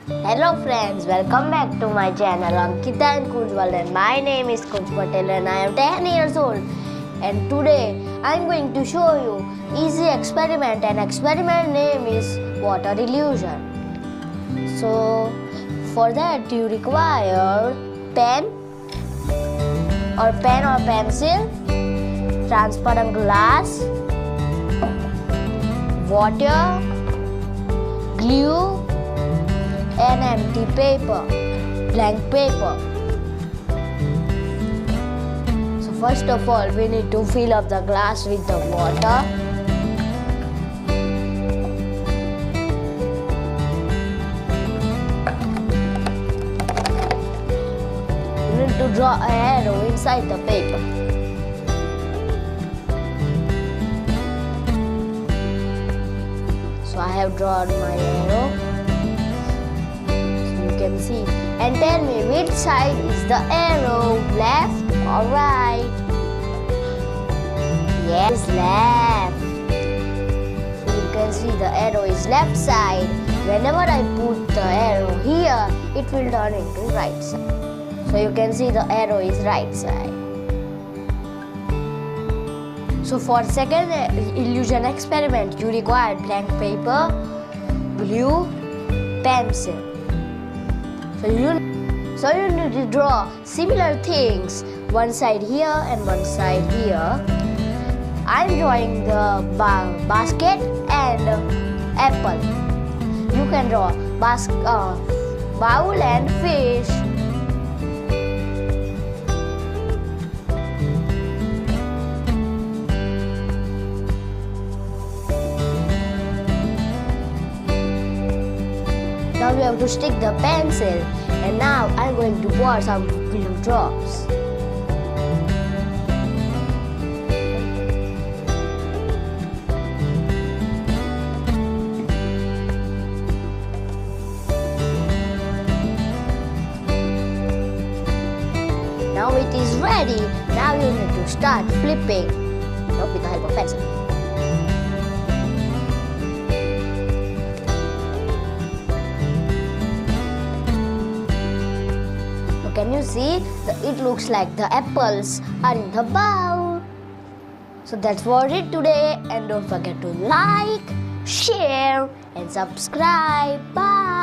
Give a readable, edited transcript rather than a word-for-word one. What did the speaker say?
Hello friends, welcome back to my channel Ankita and Kujwal, and my name is Kuj Patel and I am 10 years old, and today I am going to show you easy experiment, and experiment name is water illusion. So for that you require pen or pencil, transparent glass, water, glue and empty paper, blank paper. So first of all we need to fill up the glass with the water. You need to draw an arrow inside the paper. So I have drawn my arrow. Can see, and tell me which side is the arrow, left or right? Yes, left. So you can see the arrow is left side. Whenever I put the arrow here, it will turn into right side. So you can see the arrow is right side. So for second illusion experiment, you require blank paper, glue, pencil. So you need to draw similar things, one side here and one side here. I am drawing the basket and apple. You can draw bowl and fish. Now we have to stick the pencil, and now I'm going to pour some glue drops. Now it is ready. Now you need to start flipping with the help of pencil. Can you see? It looks like the apples are in the bowl. So that's for it today, and don't forget to like, share and subscribe. Bye.